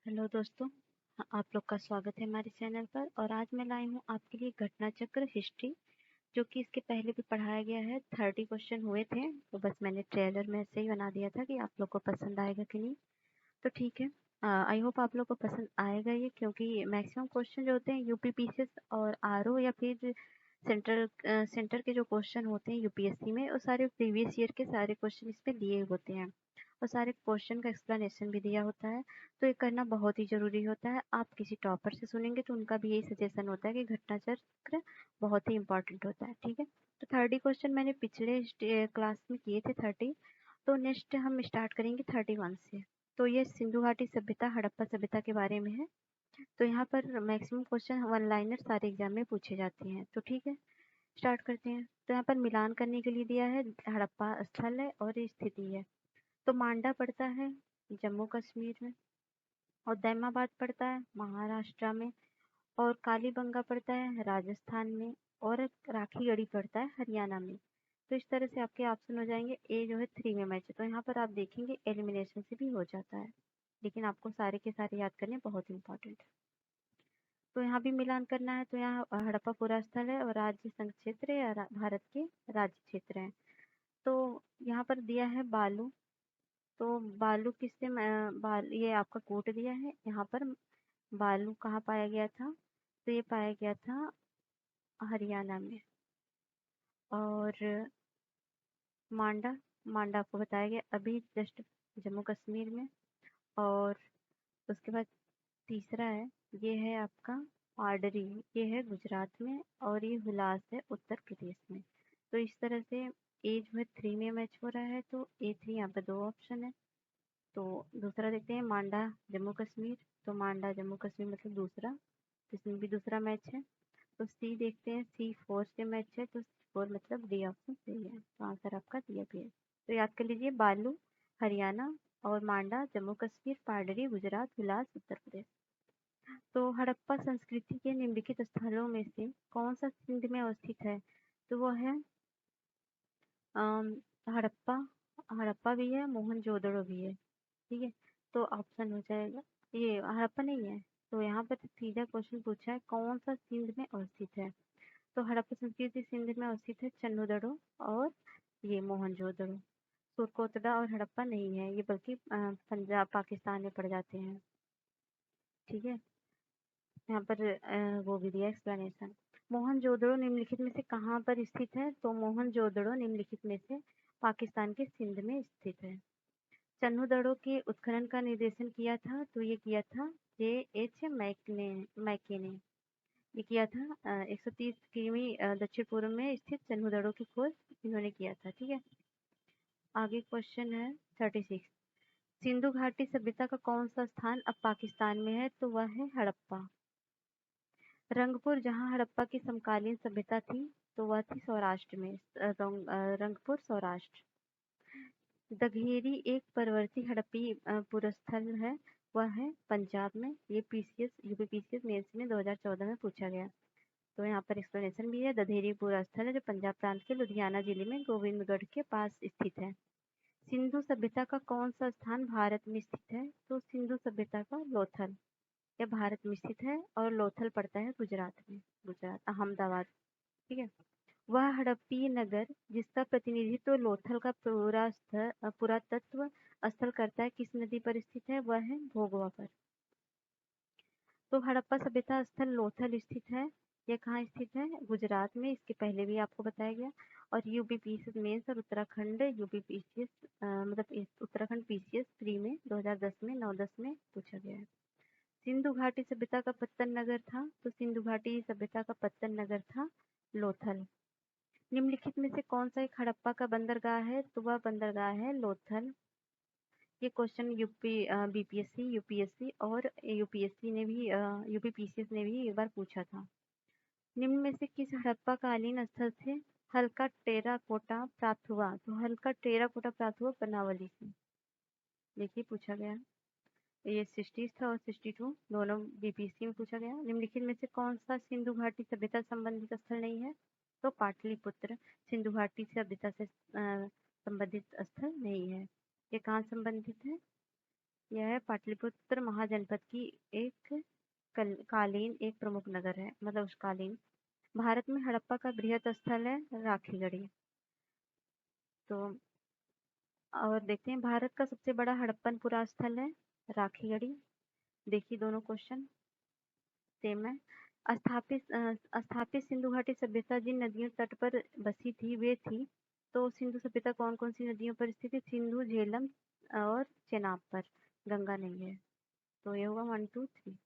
Hello दोस्तों। आप लोग का स्वागत है हमारे चैनल पर। और आज मैं लाई हूँ आपके लिए घटना चक्र हिस्ट्री, जो कि इसके पहले भी पढ़ाया गया है। 30 क्वेश्चन हुए थे, तो बस मैंने ट्रेलर में ऐसे ही बना दिया था कि आप लोग को पसंद आएगा कि नहीं। तो ठीक है, आई होप आप लोग को पसंद आएगा ये, क्योंकि मैक्सिमम क्वेश्चन जो होते हैं यूपी पीसीएस और आरओ या फिर सेंटर के जो क्वेश्चन होते हैं यूपीएससी में, वो सारे प्रीवियस ईयर के सारे क्वेश्चन इसमें दिए होते हैं और सारे क्वेश्चन का एक्सप्लेनेशन भी दिया होता है। तो ये करना बहुत ही जरूरी होता है। आप किसी टॉपर से सुनेंगे तो उनका भी यही सजेशन होता है कि घटना चक्र बहुत ही इंपॉर्टेंट होता है। ठीक है, तो 30 क्वेश्चन मैंने पिछले क्लास में किए थे 30। तो नेक्स्ट हम स्टार्ट करेंगे 31 से। तो ये सिंधु घाटी सभ्यता, हड़प्पा सभ्यता के बारे में है। तो यहाँ पर मैक्सिमम क्वेश्चन वन लाइनर सारे एग्जाम में पूछे जाते हैं। तो ठीक है, स्टार्ट करते हैं। तो यहाँ पर मिलान करने के लिए दिया है हड़प्पा स्थल है और स्थिति है। तो मांडा पड़ता है जम्मू कश्मीर में, और दैमाबाद पड़ता है महाराष्ट्र में, और कालीबंगा पड़ता है राजस्थान में, और राखीगढ़ी पड़ता है हरियाणा में। तो इस तरह से आपके ऑप्शन हो जाएंगे। ए जो है 3 में मैच है, तो यहाँ पर आप देखेंगे एलिमिनेशन से भी हो जाता है, लेकिन आपको सारे के सारे याद करने बहुत इंपॉर्टेंट है। तो यहाँ भी मिलान करना है। तो यहाँ हड़प्पा पूरा स्थल है और राज्य संघ क्षेत्र या भारत के राज्य क्षेत्र है। तो यहाँ पर दिया है बालू। तो बालू किससे ये आपका कोट दिया है। यहाँ पर बालू कहाँ पाया गया था, तो ये पाया गया था हरियाणा में। और मांडा, मांडा आपको बताया गया अभी जस्ट जम्मू कश्मीर में। और उसके बाद तीसरा है, ये है आपका पाडरी, ये है गुजरात में, और ये हुलास है उत्तर प्रदेश में। तो इस तरह से ए जो है 3 में मैच हो रहा है। तो A3 यहाँ पे 2 ऑप्शन है। तो दूसरा देखते हैं मांडा जम्मू कश्मीर। तो मांडा जम्मू कश्मीर मतलब दूसरा, इसमें भी दूसरा मैच है। तो सी देखते हैं, सी 4 से मैच है, तो 4 मतलब डी ऑप्शन सही है। तो आंसर आपका दिया भी है। तो याद कर लीजिए, बालू हरियाणा, और मांडा जम्मू कश्मीर, पाडरी गुजरात, हुलास उत्तर प्रदेश। तो हड़प्पा संस्कृति के निम्नलिखित स्थलों में से कौन सा सिंध में अवस्थित है। तो वो है अम, हड़प्पा, हड़प्पा भी है, मोहनजोदड़ो भी है। ठीक है, तो ऑप्शन हो जाएगा, ये हड़प्पा नहीं है। तो यहाँ पर सीधा क्वेश्चन पूछा है कौन सा सिंध में अवस्थित है। तो हड़प्पा संस्कृति सिंध में अवस्थित है, चन्नूदड़ो और ये मोहनजोदड़ो। सुरकोटड़ा और हड़प्पा नहीं है ये, बल्कि पंजाब पाकिस्तान में पड़ जाते हैं। ठीक है, यहाँ पर वो भी दिया एक्सप्लेनेशन। मोहनजोदड़ो निम्नलिखित में से कहाँ पर स्थित है। तो मोहनजोदड़ो निम्नलिखित में से पाकिस्तान के सिंध में स्थित है। चन्नूदड़ो के उत्खनन का निर्देशन किया था, तो ये किया था J.H. मैके ने ये किया था। 130 किमी दक्षिण पूर्व में स्थित चन्नूदड़ो की खोज इन्होंने किया था। ठीक है, आगे क्वेश्चन है 36। सिंधु घाटी सभ्यता का कौन सा स्थान अब पाकिस्तान में है। तो वह है हड़प्पा। रंगपुर, जहाँ हड़प्पा की समकालीन सभ्यता थी, तो वह थी सौराष्ट्र में, रंगपुर सौराष्ट्र। दघेरी एक परवर्ती हड़प्पी पुरस्थल है, वह है पंजाब में। ये पीसीएस यूपी पीसीएस मेंस में 2014 में पूछा गया। तो यहाँ पर एक्सप्लेनेशन भी है। दधेरी पुरस्थल है जो पंजाब प्रांत के लुधियाना जिले में गोविंदगढ़ के पास स्थित है। सिंधु सभ्यता का कौन सा स्थान भारत में स्थित है। तो सिंधु सभ्यता का लोथल, यह भारत में स्थित है, और लोथल पड़ता है गुजरात में, गुजरात अहमदाबाद। ठीक है, वह हड़प्पी नगर जिसका प्रतिनिधित्व लोथल का पुरातत्व स्थल करता है, किस नदी पर स्थित है। वह है भोगवा पर। तो हड़प्पा सभ्यता स्थल लोथल स्थित है। यह कहाँ स्थित है, गुजरात में। इसके पहले भी आपको बताया गया। और यूपी पीसीएस मेंस और उत्तराखंड यूपी पीसीएस मतलब उत्तराखंड पीसीएस प्री में 2010 में 9-10 में पूछा गया है। सिंधु घाटी सभ्यता का पत्तन नगर था। तो सिंधु घाटी सभ्यता का पत्तन नगर था लोथल। निम्नलिखित में से कौन सा एक हड़प्पा का बंदरगाह है। तो वह बंदरगाह है लोथल। ये क्वेश्चन यूपी बीपीएससी यूपीएससी और यूपीएससी ने भी यूपी पीसीएस ने भी एक बार पूछा था। निम्न में से किस हड़प्पा कालीन स्थल से हल्का टेराकोटा प्राप्त हुआ। तो हल्का टेराकोटा प्राप्त हुआ बनावली से। देखिए पूछा गया, ये 60 था और 62 दोनों बीपीएससी में पूछा गया। निम्नलिखित में से कौन सा सिंधु घाटी सभ्यता संबंधित स्थल नहीं है। तो पाटलिपुत्र सिंधु घाटी सभ्यता से संबंधित स्थल नहीं है। ये कहाँ संबंधित है, यह है पाटलिपुत्र महाजनपद की एक कालीन एक प्रमुख नगर है, मतलब उस कालीन। भारत में हड़प्पा का बृहत स्थल है राखीगढ़ी। तो और देखते हैं, भारत का सबसे बड़ा हड़प्पन पुरा स्थल है राखीगढ़ी। देखिए दोनों क्वेश्चन सेम है। स्थापित सिंधु घाटी सभ्यता जिन नदियों तट पर बसी थी वे थी। तो सिंधु सभ्यता कौन कौन सी नदियों पर स्थित है? सिंधु, झेलम और चेनाब पर। गंगा नहीं है। तो ये होगा 1 2 3।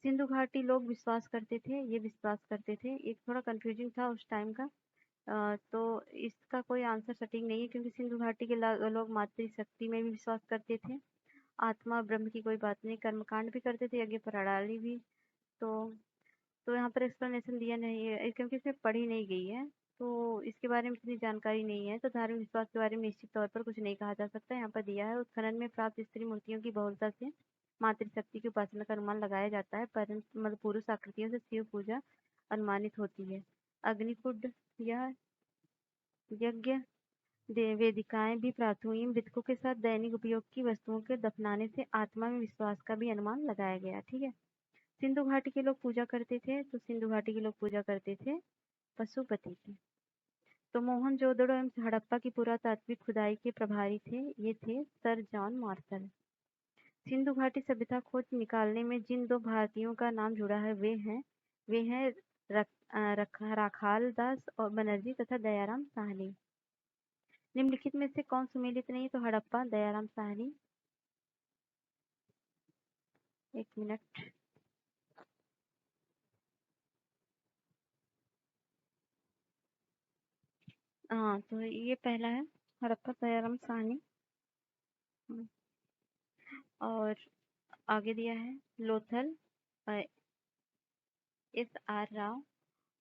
सिंधु घाटी लोग विश्वास करते थे, ये विश्वास करते थे, एक थोड़ा कंफ्यूजिंग था उस टाइम का। तो इसका कोई आंसर सटीक नहीं है, क्योंकि सिंधु घाटी के लोग मातृशक्ति में भी विश्वास करते थे। आत्मा और ब्रह्म की कोई बात नहीं, कर्मकांड भी करते थे, यज्ञ प्रणाली भी। तो यहाँ पर एक्सप्लेनेशन दिया नहीं है, क्योंकि इसमें पढ़ी नहीं गई है, तो इसके बारे में इतनी जानकारी नहीं है। तो धार्मिक विश्वास के बारे में निश्चित तौर पर कुछ नहीं कहा जा सकता। यहाँ पर दिया है, उत्खनन में प्राप्त स्त्री मूर्तियों की बहुलता से मातृशक्ति की उपासना का अनुमान लगाया जाता है, परंतु मतलब पुरुष आकृतियों से शिव पूजा अनुमानित होती है। अग्निकुंड या यज्ञ वेदिकाएं भी प्राचीन मृतकों के साथ दैनिक उपयोग की वस्तुओं के दफनाने से आत्मा में विश्वास का भी अनुमान लगाया गया। ठीक है। सिंधु घाटी के लोग पूजा करते थे, तो सिंधु घाटी के लोग पूजा करते थे पशुपति की। तो मोहनजोदड़ो एवं हड़प्पा की पुरातात्विक खुदाई के प्रभारी थे, ये थे सर जॉन मार्शल। सिंधु घाटी सभ्यता खोज निकालने में जिन 2 भारतीयों का नाम जुड़ा है वे हैं राखाल दास और बनर्जी तथा दयाराम साहनी। निम्नलिखित में से कौन सुमेलित नहीं? तो हड़प्पा, दयाराम साहनी। 1 मिनट। हाँ, तो ये पहला है हड़प्पा, दयाराम साहनी। और आगे दिया है लोथल, एस आर राव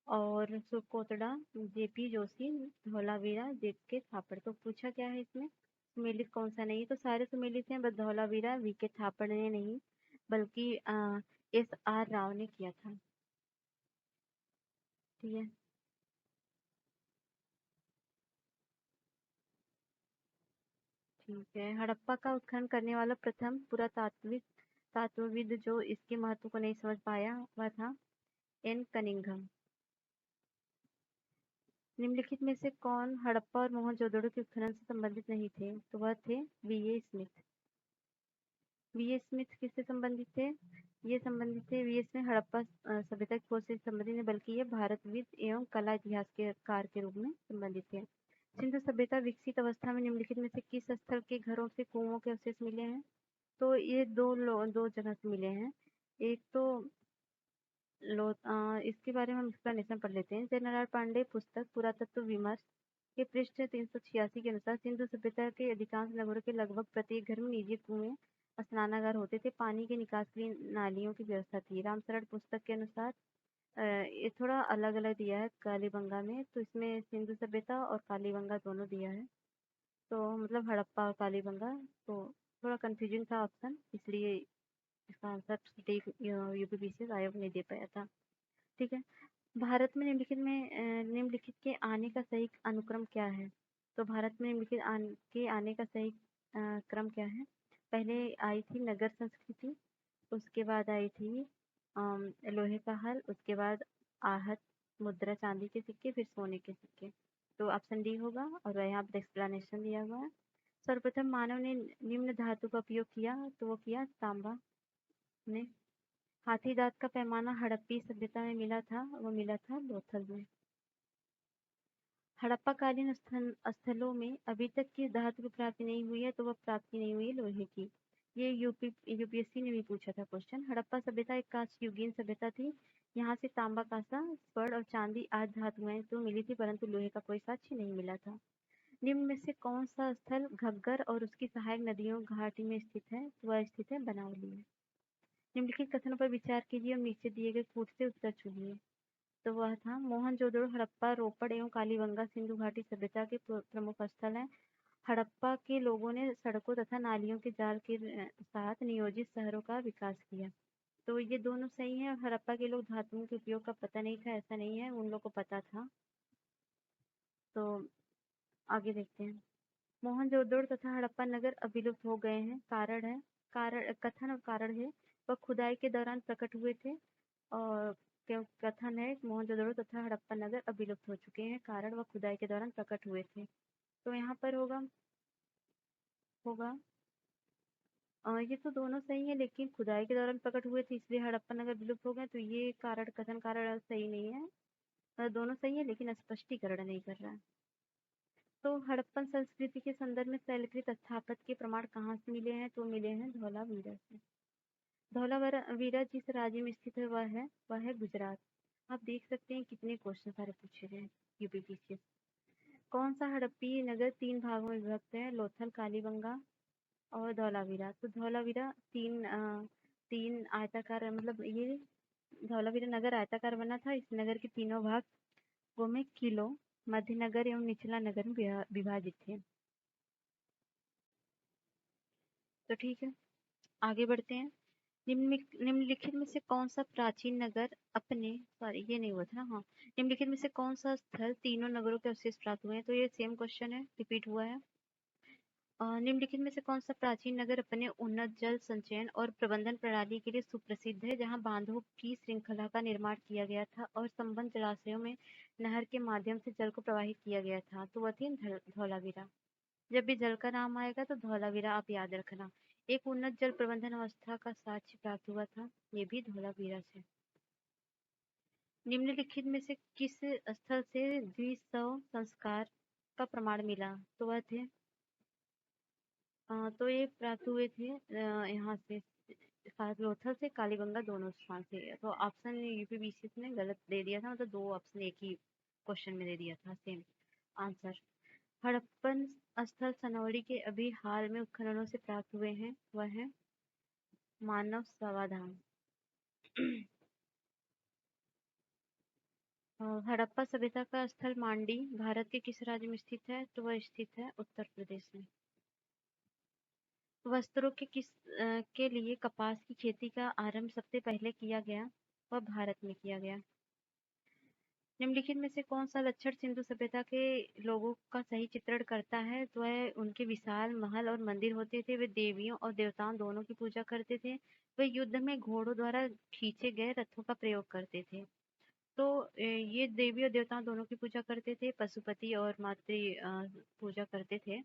और सुकोतड़ा, जेपी जोशी, धौलावीरा, जेके थापड़। तो पूछा क्या है इसमें? सुमेलित कौन सा नहीं? तो सारे सुमेलित हैं, बस धौलावीरा, वीके थापड़ ने नहीं, बल्कि एस आर राव ने किया था। ठीक है। ठीक है। हड़प्पा का उत्खनन करने वाला प्रथम पुरातात्विद जो इसके महत्व को नहीं समझ पाया वह था एन कनिंघम। निम्नलिखित में से कौन हड़प्पा और मोहनजोदड़ो के उत्खनन से संबंधित नहीं थे? तो वह थे वीए स्मिथ। वीए स्मिथ किससे संबंधित थे? ये संबंधित थे, वीए स्मिथ हड़प्पा सभ्यता की खोज से संबंधित है, बल्कि ये भारतविद एवं कला इतिहास के कार के रूप में संबंधित थे। सिंधु सभ्यता विकसित अवस्था में निम्नलिखित में से किस स्थल के घरों से कुओं के अवशेष मिले हैं? तो ये दो जगह से मिले हैं। एक तो इसके बारे में हम एक्सप्लेनेशन पढ़ लेते हैं। जयनारायण पांडे पुस्तक पुरातत्व विमर्श के पृष्ठ 386 के अनुसार सिंधु सभ्यता के अधिकांश नगरों के लगभग प्रत्येक घर में निजी कुएं, स्नानागार होते थे। पानी के निकास के लिए नालियों की व्यवस्था थी। रामशरण पुस्तक के अनुसार ये थोड़ा अलग अलग दिया है कालीबंगा में, तो इसमें सिंधु सभ्यता और कालीबंगा दोनों दिया है, तो मतलब हड़प्पा और कालीबंगा। तो थोड़ा कंफ्यूजिंग था ऑप्शन, इसलिए इसका आंसर सटीक यूपीपीसीएस आयोग नहीं दे पाया था। ठीक है। भारत में निम्नलिखित के आने का सही अनुक्रम क्या है? तो भारत में निम्नलिखित के आने का सही क्रम क्या है? पहले आई थी नगर संस्कृति, उसके बाद आई थी लोहे का हल, उसके बाद आहत मुद्रा चांदी के सिक्के, फिर सोने के सिक्के। तो ऑप्शन डी होगा, और यहाँ पर एक्सप्लेनेशन दिया हुआ है। सर्वप्रथम मानव ने निम्न धातु का उपयोग किया, तो वो किया तांबा ने। हाथी दांत का पैमाना हड़प्पी सभ्यता में मिला था, वो मिला था लोथल में। हड़प्पा कालीन स्थलों में अभी तक किस धातु की प्राप्ति नहीं हुई है? तो वह प्राप्ति नहीं हुई लोहे की। ये यूपीएससी ने भी पूछा था क्वेश्चन। हड़प्पा सभ्यता एक कांस्य युगीन सभ्यता थी। यहाँ से तांबा, कांसा, स्वर्ण और चांदी आदि धातुएं तो मिली थी, परंतु लोहे का कोई साक्ष्य नहीं मिला था। निम्न में से कौन सा स्थल घग्गर और उसकी सहायक नदियों घाटी में स्थित है? वह स्थित है बनावली में। निम्नलिखित कथनों पर विचार कीजिए और नीचे दिए गए कूट से उत्तर चुनिए। तो वह था मोहनजोदड़ो, हड़प्पा, रोपड़ एवं कालीबंगा सिंधु घाटी सभ्यता के प्रमुख स्थल हैं। हड़प्पा के लोगों ने सड़कों तथा नालियों के जाल के साथ नियोजित शहरों का विकास किया। तो ये दोनों सही है। हड़प्पा के लोग धातुओं के उपयोग का पता नहीं था, ऐसा नहीं है, उन लोग को पता था। तो आगे देखते हैं। मोहनजोदड़ो तथा हड़प्पा नगर अब विलुप्त हो गए हैं। कारण है कारण कथन और कारण है वह खुदाई के दौरान प्रकट हुए थे। और कथन है मोहनजोदड़ो तथा हड़प्पा नगर अब विलुप्त हो चुके हैं, कारण वह खुदाई के दौरान प्रकट हुए थे। तो यहाँ पर होगा होगा ये तो दोनों सही है, लेकिन खुदाई के दौरान प्रकट हुए थे इसलिए हड़प्पा नगर विलुप्त हो गए, तो ये कारण कथन कारण सही नहीं है। दोनों सही है लेकिन स्पष्टीकरण नहीं कर रहा है। तो हड़प्पन संस्कृति के संदर्भ में शैलकृत स्थापत्य के प्रमाण कहाँ से मिले हैं? तो मिले हैं धौलावीरा से। धौलावीरा जिस राज्य में स्थित है वह है गुजरात। आप देख सकते हैं कितने क्वेश्चन सारे पूछे गए यूपीपीसीएस। कौन सा हड़प्पी नगर 3 भागों में विभक्त है? लोथल, कालीबंगा और धौलावीरा। तो धौलावीरा तीन आयताकार, मतलब ये धौलावीरा नगर आयताकार बना था। इस नगर के तीनों भाग वो में किलो, मध्य नगर एवं निचला नगर में विभाजित थे। तो ठीक है, आगे बढ़ते हैं। निम्नलिखित में से कौन सा प्राचीन नगर अपने सॉरी ये नहीं हुआ था ना, हाँ, निम्नलिखित में से कौन सा स्थल तीनों नगरों के अवशेष प्राप्त हुए हैं? तो ये सेम क्वेश्चन है, रिपीट हुआ है। निम्नलिखित में से कौन सा प्राचीन नगर अपने उन्नत जल संचयन और प्रबंधन प्रणाली के लिए सुप्रसिद्ध है, जहां बांधों की श्रृंखला का निर्माण किया गया था और संबंध जलाशयों में नहर के माध्यम से जल को प्रवाहित किया गया था? तो वह थी धौलावीरा। जब भी जल का नाम आएगा तो धौलावीरा आप याद रखना। एक उन्नत जल प्रबंधन अवस्था का साक्ष्य प्राप्त हुआ था, ये भी धौलावीरा से। निम्नलिखित में से किस स्थल से द्विशव संस्कार का प्रमाण मिला? तो वह थे तो ये प्राप्त हुए थे यहाँ से लोथल से, कालीबंगा, दोनों स्थान से। तो ऑप्शन यूपीबीसी ने गलत दे दिया था, मतलब 2 ऑप्शन एक ही क्वेश्चन में दे दिया था सेम आंसर। हड़प्पन स्थल सनौरी के अभी हाल में उत्खननों से प्राप्त हुए हैं, वह है मानव समाधान। हड़प्पा सभ्यता का स्थल मांडी भारत के किस राज्य में स्थित है? तो वह स्थित है उत्तर प्रदेश में। वस्त्रों के लिए कपास की खेती का आरंभ सबसे पहले किया गया, वह भारत में किया गया। निम्नलिखित में से कौन सा लक्षण सिंधु सभ्यता के लोगों का सही चित्रण करता है? तो वह उनके विशाल महल और मंदिर होते थे, वे देवियों और देवताओं दोनों की पूजा करते थे, वे युद्ध में घोड़ों द्वारा खींचे गए रथों का प्रयोग करते थे। तो ये देवी और देवताओं दोनों की पूजा करते थे, पशुपति और मातृ पूजा करते थे,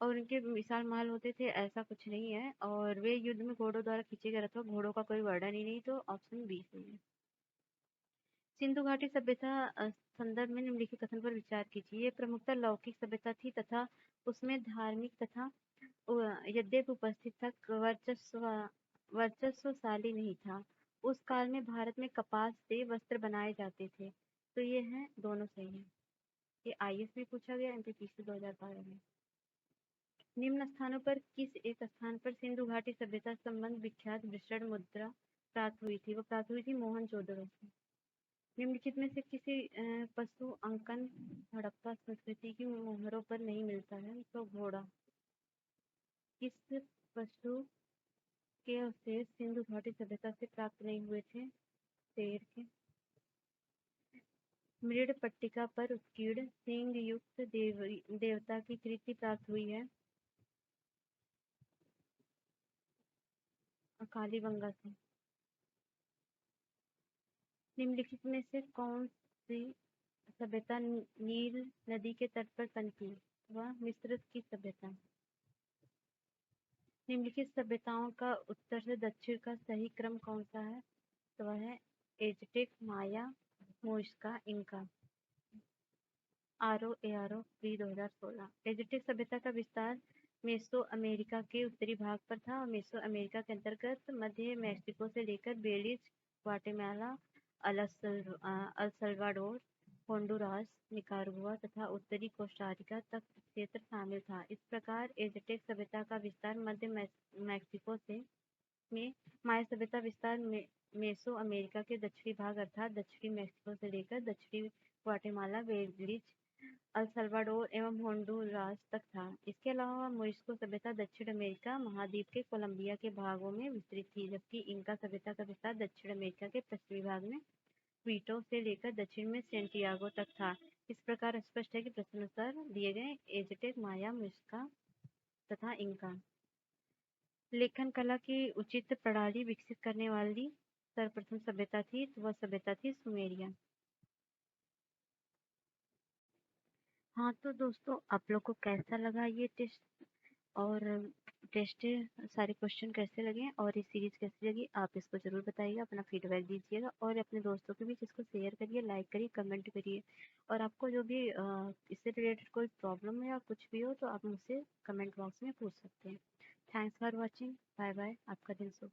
और उनके विशाल महल होते थे, ऐसा कुछ नहीं है। और वे युद्ध में घोड़ों द्वारा खींचे गए रथों, घोड़ों का कोई वर्णन ही नहीं, तो ऑप्शन बी सही है। सिंधु घाटी सभ्यता संदर्भ में निम्नलिखित कथन पर विचार कीजिए। ये प्रमुखतः लौकिक सभ्यता थी तथा उसमें धार्मिक तथा यद्यपि उपस्थित तक वर्चस्वशाली नहीं था। उस काल में भारत में कपास से वस्त्र बनाए जाते थे। तो ये है दोनों सही है। ये आईएएस में पूछा गया, एमपीपीसी 2012 में। निम्न स्थानों पर किस एक स्थान पर सिंधु घाटी सभ्यता संबंध विख्यात वृषण मुद्रा प्राप्त हुई थी? वो प्राप्त हुई थी मोहनजोदड़ो से। निम्नलिखित में से किसी पशु अंकन हड़प्पा संस्कृति की मोहरों पर नहीं मिलता है? तो घोड़ा। किस पशु के अवशेष सिंधु घाटी सभ्यता से प्राप्त नहीं हुए थे? शेर के। मृड पट्टिका पर उत्कीर्ण सिंह युक्त देवता की कृति प्राप्त हुई है, कालीबंगा से। निम्नलिखित में से कौन सी सभ्यता नील नदी के तट पर पनपी? वह मिस्र की सभ्यता। निम्नलिखित सभ्यताओं का उत्तर से दक्षिण का सही क्रम कौन सा है? तो वह है एजटेक, माया, मुइज्का, इंका। RO pre 2016। एजटेक सभ्यता का विस्तार मेसो अमेरिका के उत्तरी भाग पर था और मेसो अमेरिका के अंतर्गत मध्य मैक्सिको से लेकर Belize, Guatemala, El Salvador, Honduras, Nicaragua तथा उत्तरी कोस्टारिका तक क्षेत्र शामिल था। इस प्रकार एजटेक सभ्यता का विस्तार मध्य मैक्सिको से में, माया सभ्यता विस्तार मेसो अमेरिका के दक्षिणी भाग अर्थात दक्षिणी मैक्सिको से लेकर दक्षिणी ग्वाटेमाला, बेलिज, अल सल्वाडोर एवं होंडुरास तक था। इसके अलावा मोरिस्को सभ्यता दक्षिण अमेरिका महाद्वीप के कोलंबिया के भागों में विस्तृत थी, जबकि इंका सभ्यता का विस्तार दक्षिण अमेरिका के पश्चिमी भाग में क्वीटो से लेकर दक्षिण में सेंटियागो तक था। इस प्रकार स्पष्ट है कि प्रश्नानुसार दिए गए एजटेक, माया, मुइज्का तथा इंका। लेखन कला की उचित प्रणाली विकसित करने वाली सर्वप्रथम सभ्यता थी, तो वह सभ्यता थी सुमेरिया। हाँ, तो दोस्तों आप लोग को कैसा लगा ये टेस्ट और टेस्ट सारे क्वेश्चन कैसे लगे और ये सीरीज कैसी लगी, आप इसको ज़रूर बताइएगा, अपना फीडबैक दीजिएगा और अपने दोस्तों के बीच इसको शेयर करिए, लाइक करिए, कमेंट करिए। और आपको जो भी इससे रिलेटेड कोई प्रॉब्लम है या कुछ भी हो तो आप मुझसे कमेंट बॉक्स में पूछ सकते हैं। Thanks for watching. Bye bye. आपका दिन शुभ।